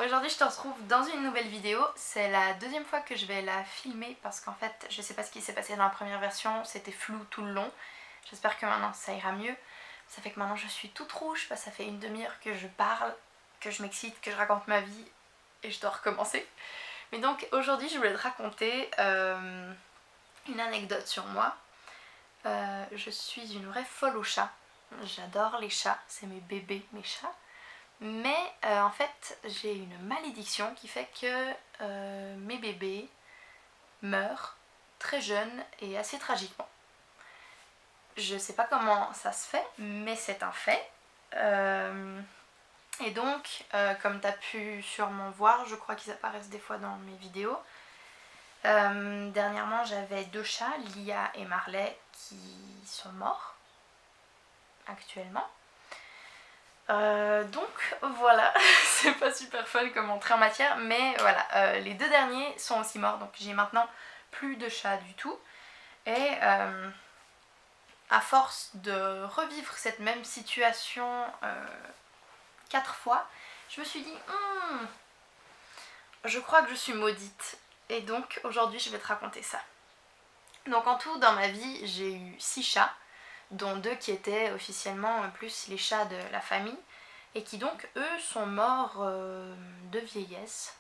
Aujourd'hui je te retrouve dans une nouvelle vidéo. C'est la deuxième fois que je vais la filmer parce qu'en fait je sais pas ce qui s'est passé dans la première version, c'était flou tout le long. J'espère que maintenant ça ira mieux. Ça fait que maintenant je suis toute rouge parce que ça fait une demi-heure que je parle, que je m'excite, que je raconte ma vie et je dois recommencer. Mais donc aujourd'hui je voulais te raconter une anecdote sur moi. Je suis une vraie folle aux chats. J'adore les chats, c'est mes bébés, mes chats. Mais en fait j'ai une malédiction qui fait que mes bébés meurent très jeunes et assez tragiquement. Je sais pas comment ça se fait, mais c'est un fait. Et donc, comme tu as pu sûrement voir, je crois qu'ils apparaissent des fois dans mes vidéos. Dernièrement j'avais deux chats, Lia et Marley, qui sont morts actuellement. Donc voilà, c'est pas super fun comme entrée en matière, mais voilà, les deux derniers sont aussi morts, donc j'ai maintenant plus de chats du tout. Et à force de revivre cette même situation 4 fois, je me suis dit, je crois que je suis maudite. Et donc aujourd'hui je vais te raconter ça. Donc en tout dans ma vie j'ai eu 6 chats, dont 2 qui étaient officiellement plus les chats de la famille, et qui donc eux sont morts de vieillesse,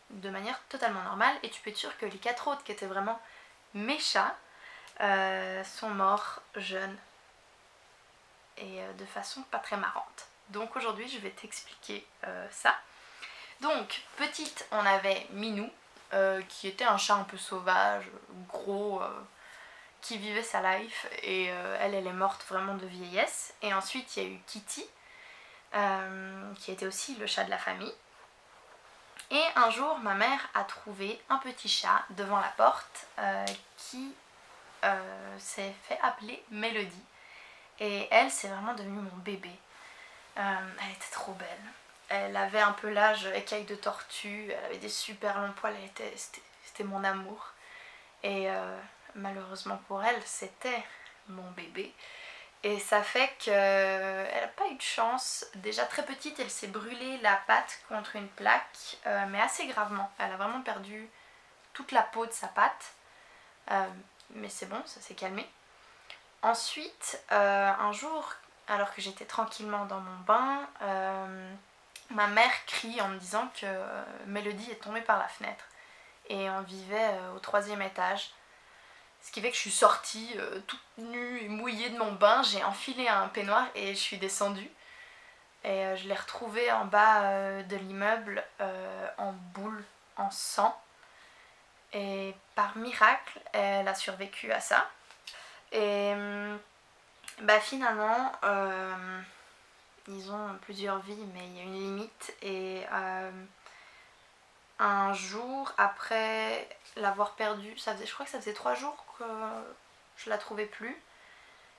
de manière totalement normale, et tu peux être sûr que les 4 autres qui étaient vraiment mes chats sont morts jeunes et de façon pas très marrante. Donc aujourd'hui je vais t'expliquer ça. Donc petite on avait Minou, qui était un chat un peu sauvage, gros, qui vivait sa life, et elle est morte vraiment de vieillesse. Et ensuite il y a eu Kitty, qui était aussi le chat de la famille. Et un jour ma mère a trouvé un petit chat devant la porte qui s'est fait appeler Mélodie. Et elle, c'est vraiment devenu mon bébé. Elle était trop belle. Elle avait un peu l'âge écaille de tortue, elle avait des super longs poils, c'était mon amour. Et malheureusement pour elle, c'était mon bébé. Et ça fait qu'elle n'a pas eu de chance. Déjà très petite, elle s'est brûlée la patte contre une plaque, mais assez gravement. Elle a vraiment perdu toute la peau de sa patte. Mais c'est bon, ça s'est calmé. Ensuite, un jour, alors que j'étais tranquillement dans mon bain, ma mère crie en me disant que Mélodie est tombée par la fenêtre. Et on vivait au 3e étage. Ce qui fait que je suis sortie toute nue et mouillée de mon bain, j'ai enfilé un peignoir et je suis descendue. Et je l'ai retrouvée en bas de l'immeuble en boule, en sang. Et par miracle, elle a survécu à ça. Et bah finalement, ils ont plusieurs vies, mais il y a une limite. Et un jour, après l'avoir perdue, je crois que ça faisait 3 jours que je la trouvais plus.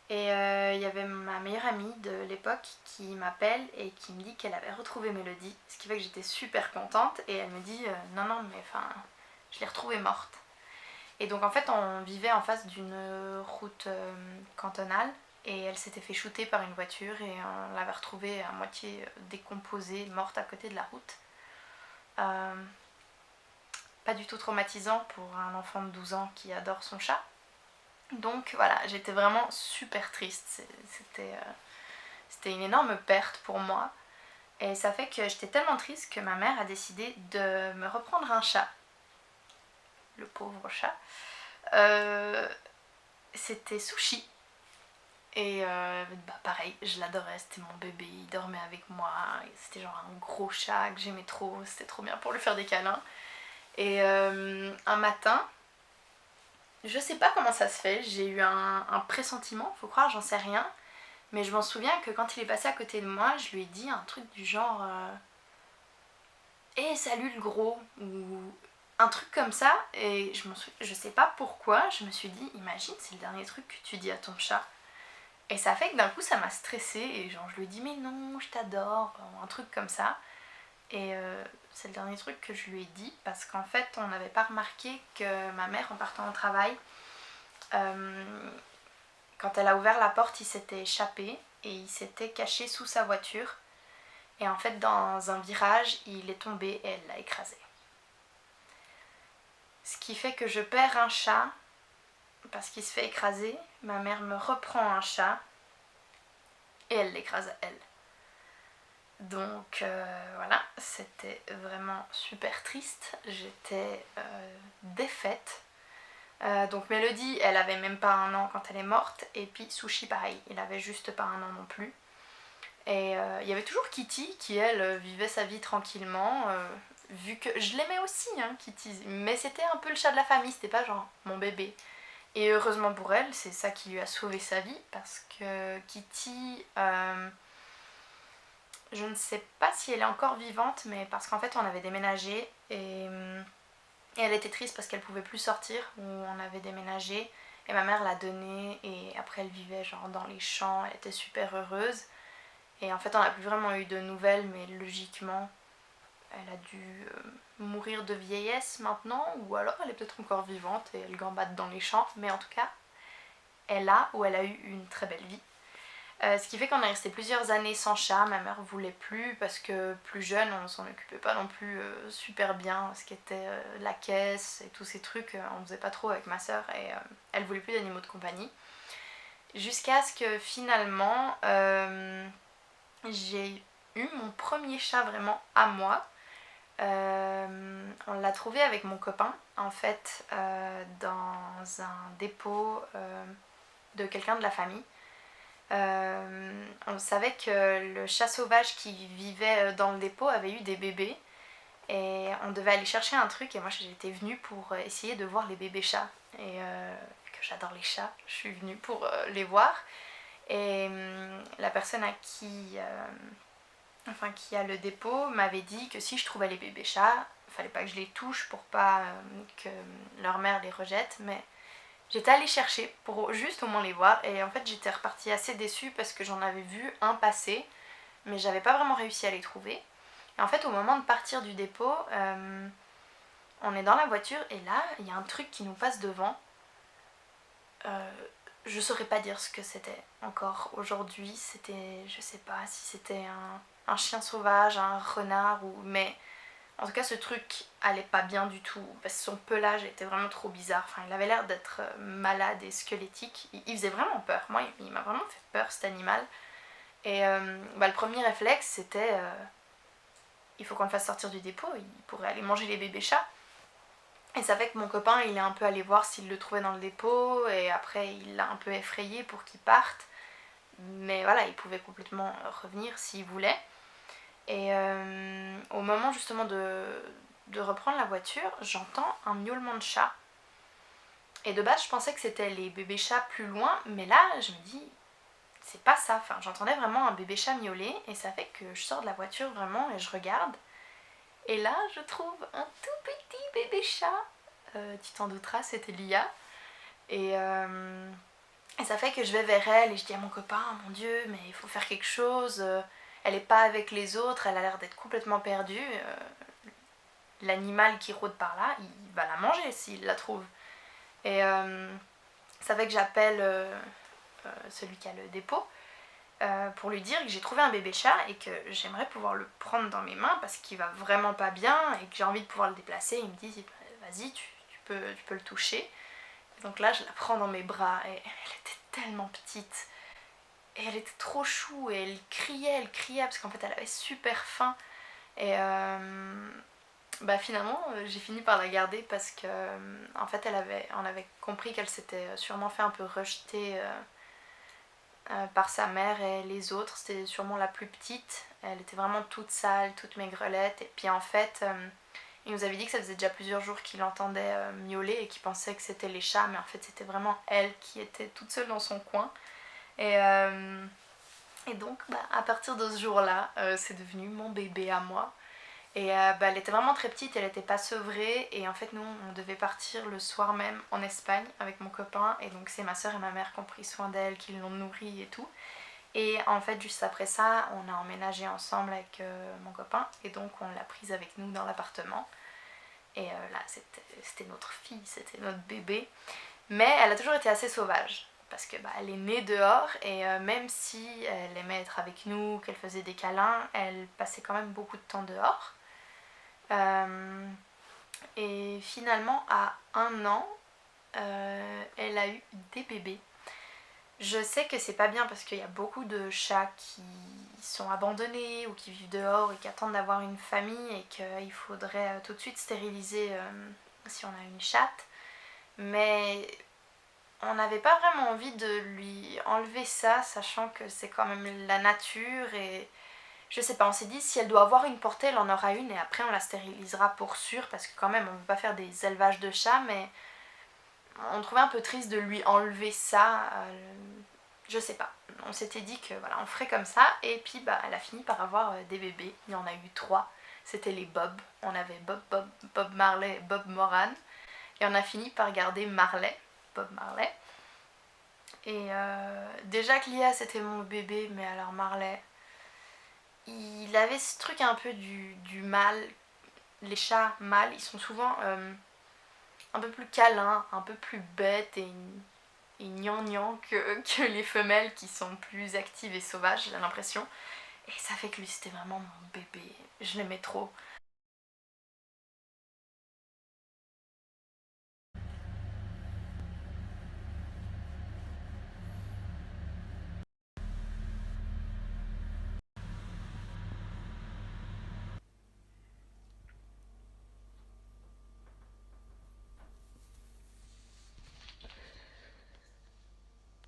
Et il y avait ma meilleure amie de l'époque qui m'appelle et qui me dit qu'elle avait retrouvé Mélodie, ce qui fait que j'étais super contente. Et elle me dit non mais enfin je l'ai retrouvée morte. Et donc en fait on vivait en face d'une route cantonale, et elle s'était fait shooter par une voiture et on l'avait retrouvée à moitié décomposée, morte à côté de la route. Pas du tout traumatisant pour un enfant de 12 ans qui adore son chat. Donc voilà, j'étais vraiment super triste. C'était une énorme perte pour moi. Et ça fait que j'étais tellement triste que ma mère a décidé de me reprendre un chat. Le pauvre chat. C'était Sushi. Et pareil, je l'adorais, c'était mon bébé, il dormait avec moi. C'était genre un gros chat que j'aimais trop, c'était trop bien pour lui faire des câlins. Et un matin, je sais pas comment ça se fait, j'ai eu un pressentiment, faut croire, j'en sais rien. Mais je m'en souviens que quand il est passé à côté de moi, je lui ai dit un truc du genre hey, salut le gros, ou un truc comme ça. Et je sais pas pourquoi, je me suis dit, imagine, c'est le dernier truc que tu dis à ton chat. Et ça fait que d'un coup ça m'a stressée, et genre je lui ai dit mais non, je t'adore, ou un truc comme ça. Et c'est le dernier truc que je lui ai dit, parce qu'en fait on n'avait pas remarqué que ma mère, en partant au travail, quand elle a ouvert la porte, il s'était échappé et il s'était caché sous sa voiture. Et en fait, dans un virage, il est tombé et elle l'a écrasé. Ce qui fait que je perds un chat parce qu'il se fait écraser. Ma mère me reprend un chat et elle l'écrase à elle. Donc voilà, c'était vraiment super triste. J'étais défaite. Donc Mélodie, elle avait même pas 1 an quand elle est morte. Et puis Sushi, pareil, il avait juste pas 1 an non plus. Et il y avait toujours Kitty qui, elle, vivait sa vie tranquillement. Vu que je l'aimais aussi, hein, Kitty. Mais c'était un peu le chat de la famille, c'était pas genre mon bébé. Et heureusement pour elle, c'est ça qui lui a sauvé sa vie. Parce que Kitty, je ne sais pas si elle est encore vivante, mais parce qu'en fait on avait déménagé et elle était triste parce qu'elle pouvait plus sortir, où on avait déménagé. Et ma mère l'a donnée et après elle vivait genre dans les champs, elle était super heureuse. Et en fait on n'a plus vraiment eu de nouvelles, mais logiquement elle a dû mourir de vieillesse maintenant, ou alors elle est peut-être encore vivante et elle gambade dans les champs, mais en tout cas elle a eu une très belle vie. Ce qui fait qu'on est resté plusieurs années sans chat. Ma mère voulait plus parce que plus jeune on s'en occupait pas non plus super bien, ce qui était la caisse et tous ces trucs, on faisait pas trop avec ma soeur et elle voulait plus d'animaux de compagnie. Jusqu'à ce que finalement j'ai eu mon premier chat vraiment à moi. On l'a trouvé avec mon copain en fait dans un dépôt de quelqu'un de la famille. On savait que le chat sauvage qui vivait dans le dépôt avait eu des bébés et on devait aller chercher un truc et moi j'étais venue pour essayer de voir les bébés chats et que j'adore les chats, je suis venue pour les voir et la personne à qui qui a le dépôt m'avait dit que si je trouvais les bébés chats, il fallait pas que je les touche pour pas que leur mère les rejette, mais j'étais allée chercher pour juste au moins les voir et en fait j'étais repartie assez déçue parce que j'en avais vu un passer mais j'avais pas vraiment réussi à les trouver. Et en fait au moment de partir du dépôt, on est dans la voiture et là il y a un truc qui nous passe devant. Je saurais pas dire ce que c'était encore aujourd'hui, c'était, je sais pas si c'était un chien sauvage, un renard mais en tout cas, ce truc allait pas bien du tout, parce que son pelage était vraiment trop bizarre. Enfin, il avait l'air d'être malade et squelettique. Il faisait vraiment peur. Moi, il m'a vraiment fait peur, cet animal. Et le premier réflexe, c'était il faut qu'on le fasse sortir du dépôt, il pourrait aller manger les bébés chats. Et ça fait que mon copain, il est un peu allé voir s'il le trouvait dans le dépôt, et après, il l'a un peu effrayé pour qu'il parte. Mais voilà, il pouvait complètement revenir s'il voulait. Et au moment justement de reprendre la voiture, j'entends un miaulement de chat. Et de base, je pensais que c'était les bébés chats plus loin, mais là, je me dis, c'est pas ça. Enfin, j'entendais vraiment un bébé chat miauler, et ça fait que je sors de la voiture vraiment et je regarde. Et là, je trouve un tout petit bébé chat. Tu t'en douteras, c'était Lia. Et ça fait que je vais vers elle et je dis à mon copain, mon Dieu, mais il faut faire quelque chose. Elle est pas avec les autres, elle a l'air d'être complètement perdue. L'animal qui rôde par là, il va la manger s'il la trouve. Et ça fait que j'appelle celui qui a le dépôt pour lui dire que j'ai trouvé un bébé chat et que j'aimerais pouvoir le prendre dans mes mains parce qu'il va vraiment pas bien et que j'ai envie de pouvoir le déplacer. Il me dit vas-y, tu peux le toucher. Et donc là, je la prends dans mes bras et elle était tellement petite. Et elle était trop chou et elle criait parce qu'en fait elle avait super faim. Et finalement j'ai fini par la garder parce que en fait on avait compris qu'elle s'était sûrement fait un peu rejeter par sa mère et les autres. C'était sûrement la plus petite. Elle était vraiment toute sale, toute maigrelette. Et puis en fait il nous avait dit que ça faisait déjà plusieurs jours qu'il entendait miauler et qu'il pensait que c'était les chats, mais en fait c'était vraiment elle qui était toute seule dans son coin. Et donc, à partir de ce jour-là, c'est devenu mon bébé à moi. Et elle était vraiment très petite, elle n'était pas sevrée. Et en fait, nous, on devait partir le soir même en Espagne avec mon copain. Et donc, c'est ma soeur et ma mère qui ont pris soin d'elle, qui l'ont nourrie et tout. Et en fait, juste après ça, on a emménagé ensemble avec mon copain. Et donc, on l'a prise avec nous dans l'appartement. Et là, c'était notre fille, c'était notre bébé. Mais elle a toujours été assez sauvage. parce que elle est née dehors et même si elle aimait être avec nous, qu'elle faisait des câlins, elle passait quand même beaucoup de temps dehors. Et finalement, à 1 an, elle a eu des bébés. Je sais que c'est pas bien parce qu'il y a beaucoup de chats qui sont abandonnés ou qui vivent dehors et qui attendent d'avoir une famille et qu'il faudrait tout de suite stériliser si on a une chatte. Mais on n'avait pas vraiment envie de lui enlever ça, sachant que c'est quand même la nature et je sais pas, on s'est dit si elle doit avoir une portée, elle en aura une et après on la stérilisera pour sûr parce que quand même on ne veut pas faire des élevages de chats, mais on trouvait un peu triste de lui enlever ça. Je sais pas. On s'était dit que voilà, on ferait comme ça et puis elle a fini par avoir des bébés. Il y en a eu 3. C'était les Bob. On avait Bob Marley et Bob Moran. Et on a fini par garder Marley, Bob Marley. Et déjà que Lia c'était mon bébé, mais alors Marley, il avait ce truc un peu du mâle. Les chats mâles, ils sont souvent un peu plus câlins, un peu plus bêtes et gnangnan que les femelles qui sont plus actives et sauvages, j'ai l'impression. Et ça fait que lui c'était vraiment mon bébé, je l'aimais trop.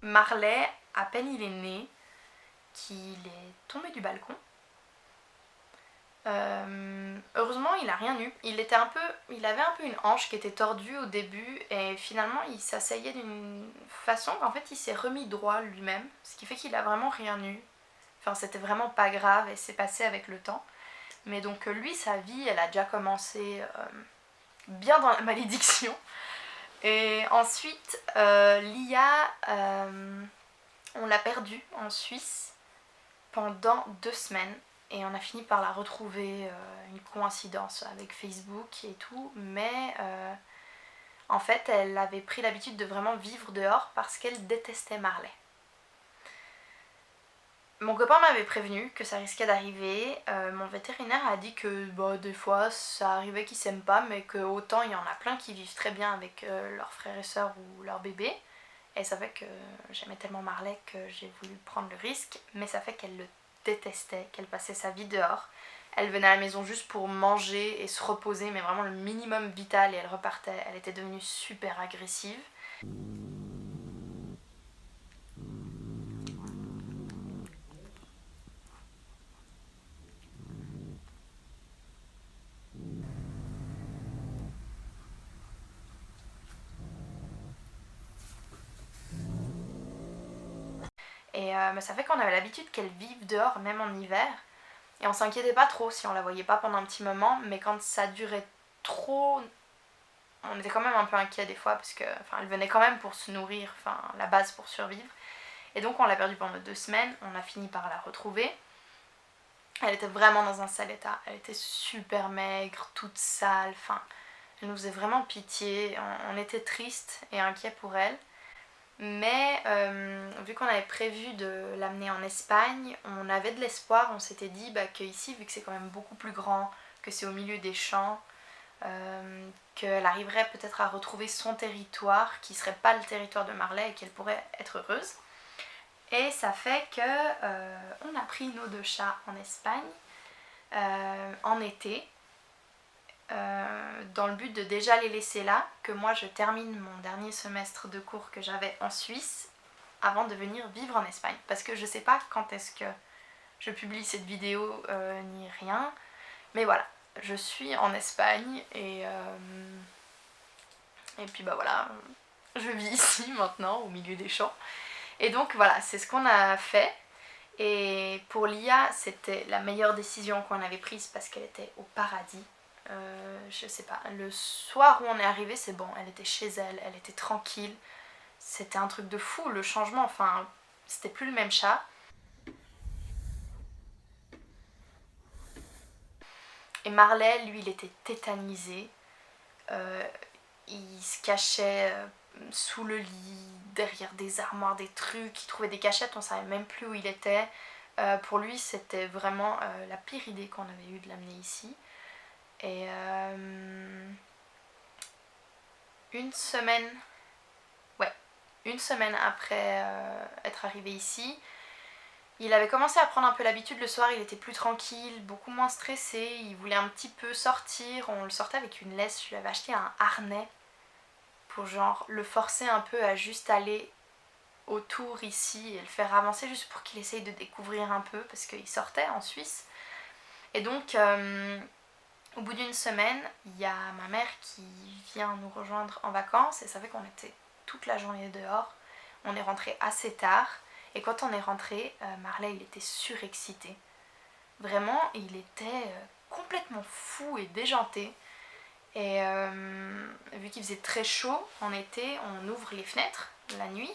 Marley, à peine il est né, qu'il est tombé du balcon. Heureusement, il a rien eu. Il avait un peu une hanche qui était tordue au début et finalement il s'asseyait d'une façon qu'en fait il s'est remis droit lui-même, ce qui fait qu'il a vraiment rien eu. Enfin, c'était vraiment pas grave et c'est passé avec le temps. Mais donc lui, sa vie, elle a déjà commencé bien dans la malédiction. Et ensuite, Lia, on l'a perdue en Suisse pendant 2 semaines. Et on a fini par la retrouver, une coïncidence avec Facebook et tout. Mais en fait, elle avait pris l'habitude de vraiment vivre dehors parce qu'elle détestait Marley. Mon copain m'avait prévenu que ça risquait d'arriver. Mon vétérinaire a dit que des fois ça arrivait qu'ils s'aiment pas, mais qu'autant il y en a plein qui vivent très bien avec leurs frères et sœurs ou leurs bébés. Et ça fait que j'aimais tellement Marley que j'ai voulu prendre le risque, mais ça fait qu'elle le détestait, qu'elle passait sa vie dehors. Elle venait à la maison juste pour manger et se reposer, mais vraiment le minimum vital et elle repartait. Elle était devenue super agressive. Et ça fait qu'on avait l'habitude qu'elle vive dehors, même en hiver. Et on s'inquiétait pas trop si on la voyait pas pendant un petit moment, mais quand ça durait trop, on était quand même un peu inquiets des fois parce que, enfin, elle venait quand même pour se nourrir, enfin, la base pour survivre. Et donc on l'a perdue pendant 2 semaines, on a fini par la retrouver. Elle était vraiment dans un sale état, elle était super maigre, toute sale, enfin, elle nous faisait vraiment pitié, on était tristes et inquiets pour elle. Mais vu qu'on avait prévu de l'amener en Espagne, on avait de l'espoir, on s'était dit qu'ici, vu que c'est quand même beaucoup plus grand, que c'est au milieu des champs, qu'elle arriverait peut-être à retrouver son territoire, qui serait pas le territoire de Marley et qu'elle pourrait être heureuse. Et ça fait que on a pris nos 2 chats en Espagne en été, dans le but de déjà les laisser là, que moi je termine mon dernier semestre de cours que j'avais en Suisse avant de venir vivre en Espagne. Parce que je sais pas quand est-ce que je publie cette vidéo ni rien, mais voilà, je suis en Espagne et puis voilà, je vis ici maintenant au milieu des champs. Et donc voilà, c'est ce qu'on a fait. Et pour Lia, c'était la meilleure décision qu'on avait prise parce qu'elle était au paradis. Je sais pas, le soir où on est arrivé, c'est bon, elle était chez elle, elle était tranquille. C'était un truc de fou, le changement, enfin, c'était plus le même chat. Et Marley, lui, il était tétanisé. Il se cachait sous le lit, derrière des armoires, des trucs, il trouvait des cachettes, on savait même plus où il était. Pour lui, c'était vraiment la pire idée qu'on avait eue de l'amener ici. Et une semaine après être arrivé ici, il avait commencé à prendre un peu l'habitude. Le soir, il était plus tranquille, beaucoup moins stressé. Il voulait un petit peu sortir. On le sortait avec une laisse. Je lui avais acheté un harnais pour genre le forcer un peu à juste aller autour ici et le faire avancer juste pour qu'il essaye de découvrir un peu parce qu'il sortait en Suisse. Et donc, au bout d'une semaine, il y a ma mère qui vient nous rejoindre en vacances et ça fait qu'on était toute la journée dehors. On est rentré assez tard et quand on est rentré, Marley il était surexcité. Vraiment, il était complètement fou et déjanté. Et vu qu'il faisait très chaud en été, on ouvre les fenêtres la nuit.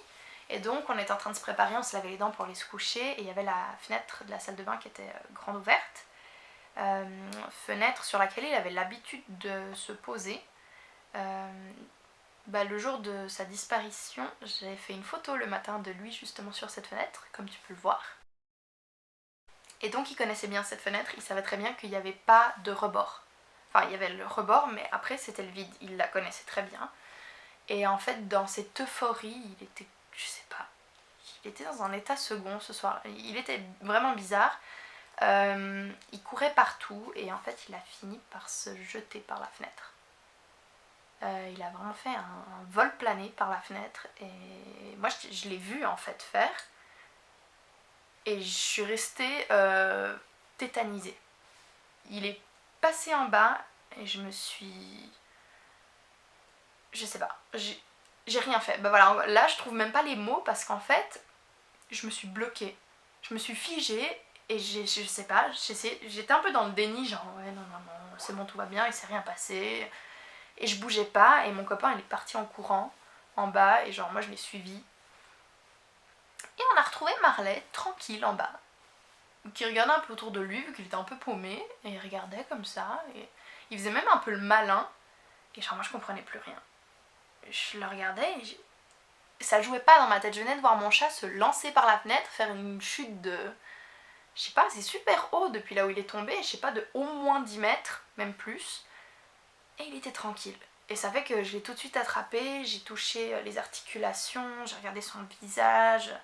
Et donc on était en train de se préparer, on se lavait les dents pour aller se coucher. Et il y avait la fenêtre de la salle de bain qui était grande ouverte. Fenêtre sur laquelle il avait l'habitude de se poser. Le jour de sa disparition, j'ai fait une photo le matin de lui justement sur cette fenêtre, comme tu peux le voir. Et donc il connaissait bien cette fenêtre, il savait très bien qu'il n'y avait pas de rebord. Enfin, il y avait le rebord, mais après c'était le vide, il la connaissait très bien. Et en fait, dans cette euphorie, il était, je sais pas, il était dans un état second ce soir. Il était vraiment bizarre. Il courait partout et en fait, il a fini par se jeter par la fenêtre. Il a vraiment fait un vol plané par la fenêtre et moi, je l'ai vu en fait faire. Et je suis restée tétanisée. Il est passé en bas et je me suis... Je sais pas, j'ai rien fait. Voilà, là je trouve même pas les mots parce qu'en fait, je me suis bloquée. Je me suis figée et je sais pas, j'étais un peu dans le déni, genre ouais, non, c'est bon, tout va bien, il s'est rien passé. Et je bougeais pas et mon copain il est parti en courant en bas et genre moi je l'ai suivi. Et on a retrouvé Marley tranquille en bas, qui regardait un peu autour de lui vu qu'il était un peu paumé et il regardait comme ça et il faisait même un peu le malin et genre moi je comprenais plus rien. Je le regardais et ça jouait pas dans ma tête. Je venais de voir mon chat se lancer par la fenêtre, faire une chute de... Je sais pas, c'est super haut depuis là où il est tombé, je sais pas, de au moins 10 mètres, même plus. Et il était tranquille. Et ça fait que je l'ai tout de suite attrapé, j'ai touché les articulations, j'ai regardé son visage.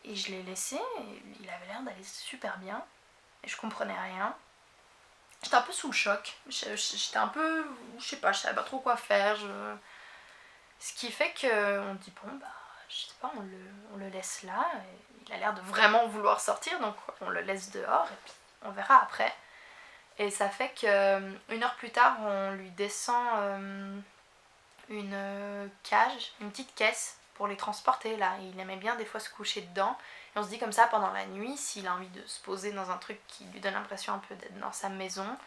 Et je l'ai laissé, et il avait l'air d'aller super bien. Et je comprenais rien. J'étais un peu sous le choc. J'étais un peu... Je sais pas, je savais pas trop quoi faire. Ce qui fait qu'on dit, bon, bah, je sais pas, on le laisse là. Et il a l'air de vraiment vouloir sortir, donc on le laisse dehors et puis on verra après. Et ça fait qu'une heure plus tard, on lui descend une cage, une petite caisse pour les transporter là. Il aimait bien des fois se coucher dedans. Et on se dit comme ça pendant la nuit, s'il a envie de se poser dans un truc qui lui donne l'impression un peu d'être dans sa maison.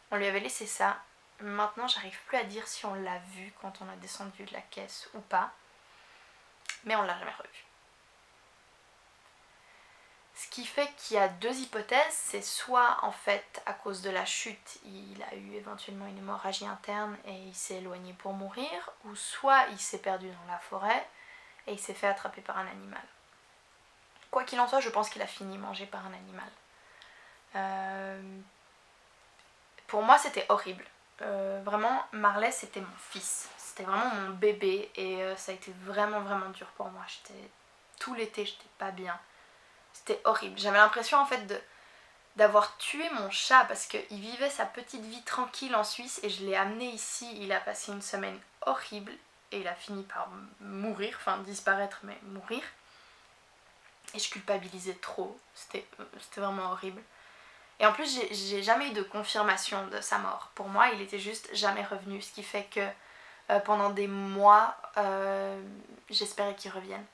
On lui avait laissé ça. Maintenant, j'arrive plus à dire si on l'a vu quand on a descendu de la caisse ou pas. Mais on l'a jamais revu. Ce qui fait qu'il y a deux hypothèses, c'est soit en fait à cause de la chute il a eu éventuellement une hémorragie interne et il s'est éloigné pour mourir, ou soit il s'est perdu dans la forêt et il s'est fait attraper par un animal. Quoi qu'il en soit, je pense qu'il a fini mangé par un animal. Pour moi c'était horrible. Vraiment, Marley c'était mon fils, c'était vraiment mon bébé et ça a été vraiment dur pour moi. Tout l'été j'étais pas bien. C'était horrible. J'avais l'impression en fait d'avoir tué mon chat parce qu'il vivait sa petite vie tranquille en Suisse et je l'ai amené ici. Il a passé une semaine horrible et il a fini par mourir, enfin disparaître mais mourir. Et je culpabilisais trop. C'était vraiment horrible. Et en plus, j'ai jamais eu de confirmation de sa mort. Pour moi, il était juste jamais revenu. Ce qui fait que pendant des mois, j'espérais qu'il revienne.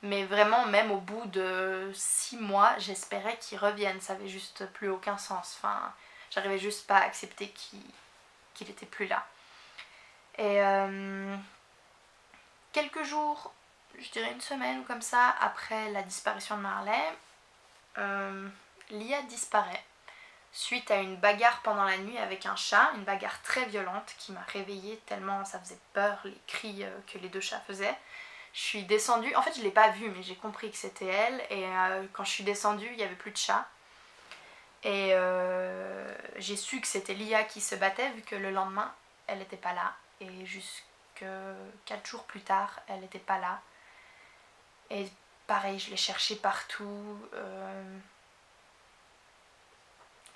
Mais vraiment, même au bout de 6 mois, j'espérais qu'il revienne. Ça avait juste plus aucun sens. Enfin, j'arrivais juste pas à accepter qu'il était plus là. Et quelques jours, je dirais une semaine ou comme ça, après la disparition de Marley, Lia disparaît. suite à une bagarre pendant la nuit avec un chat, une bagarre très violente qui m'a réveillée tellement ça faisait peur, les cris que les 2 chats faisaient. Je suis descendue, en fait je l'ai pas vue mais j'ai compris que c'était elle et quand je suis descendue il n'y avait plus de chat. Et j'ai su que c'était Lia qui se battait vu que le lendemain elle n'était pas là et jusque 4 jours plus tard elle n'était pas là. Et pareil je l'ai cherchée partout.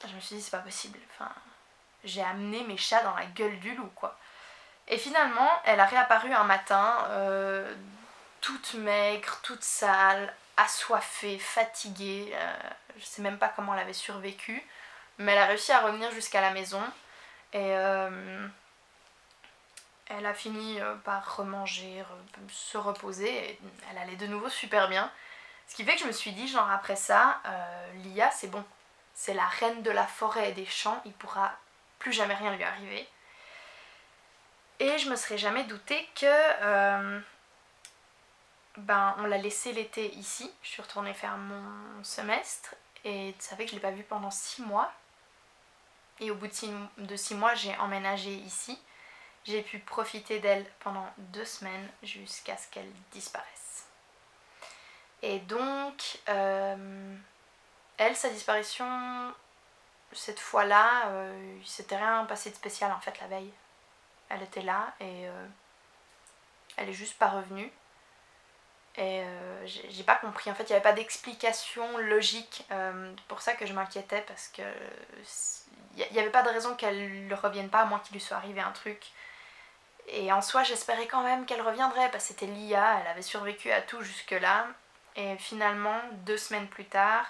Je me suis dit c'est pas possible, enfin, j'ai amené mes chats dans la gueule du loup quoi. Et finalement elle a réapparu un matin, toute maigre, toute sale, assoiffée, fatiguée, je sais même pas comment elle avait survécu, mais elle a réussi à revenir jusqu'à la maison et elle a fini par remanger, se reposer et elle allait de nouveau super bien. Ce qui fait que je me suis dit genre après ça, Lia c'est bon. C'est la reine de la forêt et des champs, il pourra plus jamais rien lui arriver. Et je me serais jamais douté que on l'a laissée l'été ici. Je suis retournée faire mon semestre et tu savais que je l'ai pas vue pendant 6 mois. Et au bout de 6 mois, j'ai emménagé ici. J'ai pu profiter d'elle pendant 2 semaines jusqu'à ce qu'elle disparaisse. Et donc, elle, sa disparition, cette fois-là, il s'était rien passé de spécial en fait la veille. Elle était là et elle est juste pas revenue. Et j'ai pas compris. En fait, il n'y avait pas d'explication logique. Pour ça que je m'inquiétais parce que il n'y avait pas de raison qu'elle ne revienne pas à moins qu'il lui soit arrivé un truc. Et en soi, j'espérais quand même qu'elle reviendrait parce que c'était Lia, elle avait survécu à tout jusque-là. Et finalement, 2 semaines plus tard,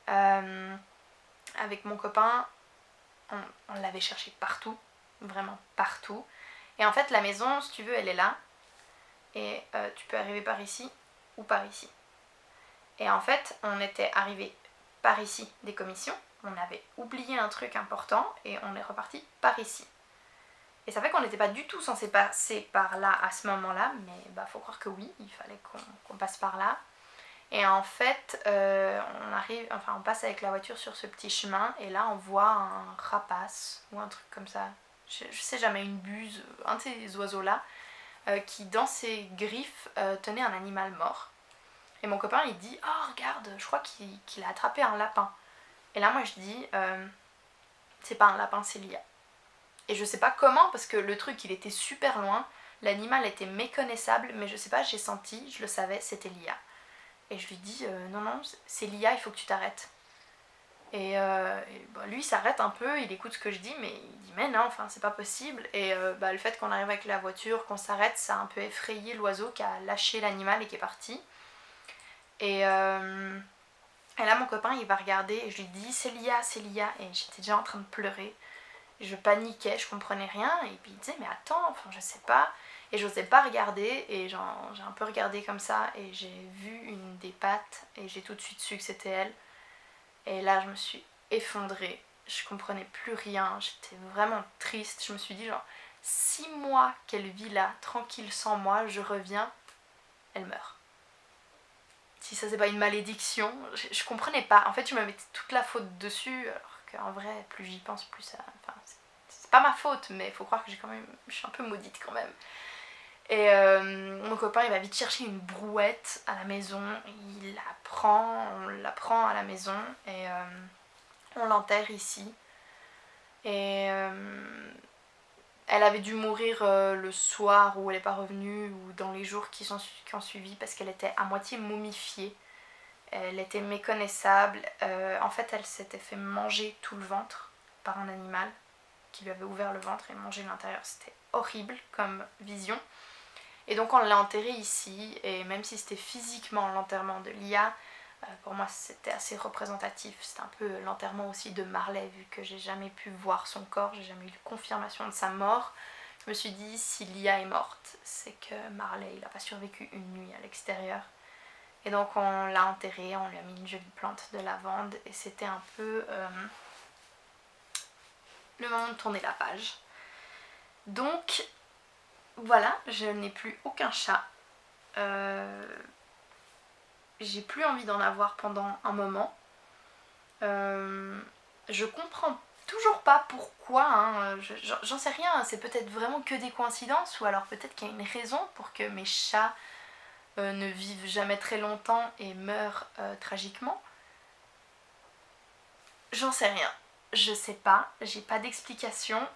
avec mon copain, on l'avait cherchée partout, vraiment partout. Et en fait, la maison, si tu veux, elle est là. Et tu peux arriver par ici ou par ici. Et en fait, on était arrivé par ici des commissions, on avait oublié un truc important et on est reparti par ici. Et ça fait qu'on n'était pas du tout censé passer par là à ce moment-là, mais faut croire que oui, il fallait qu'on passe par là. Et en fait, on passe avec la voiture sur ce petit chemin et là on voit un rapace ou un truc comme ça. Je sais jamais, une buse, un de ces oiseaux-là, qui dans ses griffes tenait un animal mort. Et mon copain il dit oh regarde, je crois qu'il a attrapé un lapin. Et là moi je dis c'est pas un lapin, c'est Lia. Et je sais pas comment parce que le truc il était super loin, l'animal était méconnaissable, mais je sais pas, j'ai senti, je le savais, c'était Lia. Et je lui dis non c'est Lia, il faut que tu t'arrêtes. Et lui il s'arrête un peu, il écoute ce que je dis, mais il dit mais non, enfin c'est pas possible. Et le fait qu'on arrive avec la voiture, qu'on s'arrête, ça a un peu effrayé l'oiseau qui a lâché l'animal et qui est parti. Et là mon copain il va regarder et je lui dis c'est Lia, et j'étais déjà en train de pleurer. Je paniquais, je comprenais rien et puis il disait mais attends, enfin je sais pas. Et j'osais pas regarder et j'ai un peu regardé comme ça et j'ai vu une des pattes et j'ai tout de suite su que c'était elle. Et là je me suis effondrée, je comprenais plus rien, j'étais vraiment triste. Je me suis dit genre 6 mois qu'elle vit là, tranquille sans moi, je reviens, elle meurt. Si ça c'est pas une malédiction, je comprenais pas. En fait je me mettais toute la faute dessus alors qu'en vrai plus j'y pense plus ça... Enfin, c'est pas ma faute mais faut croire que je suis un peu maudite quand même. Et mon copain il va vite chercher une brouette à la maison, on la prend à la maison et on l'enterre ici. Et elle avait dû mourir le soir où elle n'est pas revenue ou dans les jours qui ont suivi parce qu'elle était à moitié momifiée. Elle était méconnaissable. En fait, elle s'était fait manger tout le ventre par un animal qui lui avait ouvert le ventre et mangé l'intérieur. C'était horrible comme vision. Et donc on l'a enterrée ici, et même si c'était physiquement l'enterrement de Lia, pour moi c'était assez représentatif. C'était un peu l'enterrement aussi de Marley, vu que j'ai jamais pu voir son corps, j'ai jamais eu de confirmation de sa mort. Je me suis dit si Lia est morte, c'est que Marley il n'a pas survécu une nuit à l'extérieur. Et donc on l'a enterrée, on lui a mis une jolie plante de lavande, et c'était un peu le moment de tourner la page. Donc voilà, je n'ai plus aucun chat. J'ai plus envie d'en avoir pendant un moment. Je comprends toujours pas pourquoi, hein, j'en sais rien, c'est peut-être vraiment que des coïncidences ou alors peut-être qu'il y a une raison pour que mes chats ne vivent jamais très longtemps et meurent tragiquement. J'en sais rien, je sais pas, j'ai pas d'explication.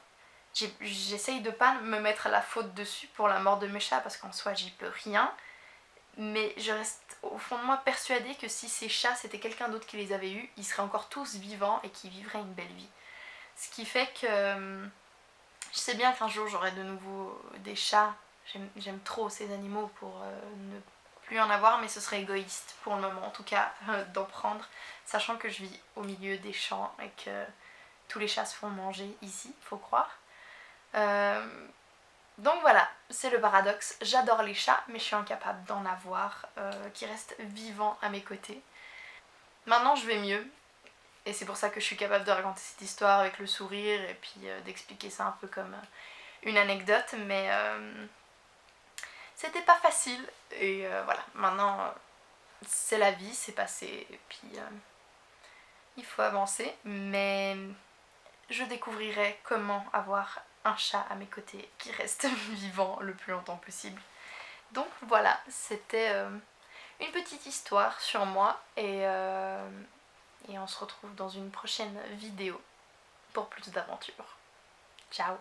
J'essaye de pas me mettre la faute dessus pour la mort de mes chats parce qu'en soi j'y peux rien. Mais je reste au fond de moi persuadée que si ces chats c'était quelqu'un d'autre qui les avait eus, ils seraient encore tous vivants et qu'ils vivraient une belle vie. Ce qui fait que je sais bien qu'un jour j'aurai de nouveau des chats. J'aime trop ces animaux pour ne plus en avoir, mais ce serait égoïste pour le moment en tout cas d'en prendre, sachant que je vis au milieu des champs et que tous les chats se font manger ici, faut croire. Donc voilà, c'est le paradoxe. J'adore les chats, mais je suis incapable d'en avoir qui restent vivants à mes côtés. Maintenant, je vais mieux. Et c'est pour ça que je suis capable de raconter cette histoire avec le sourire et puis d'expliquer ça un peu comme une anecdote. Mais c'était pas facile. Et voilà, maintenant, c'est la vie, c'est passé. Et puis, il faut avancer. Mais je découvrirai comment avoir un chat à mes côtés qui reste vivant le plus longtemps possible. Donc voilà, c'était une petite histoire sur moi et on se retrouve dans une prochaine vidéo pour plus d'aventures. Ciao!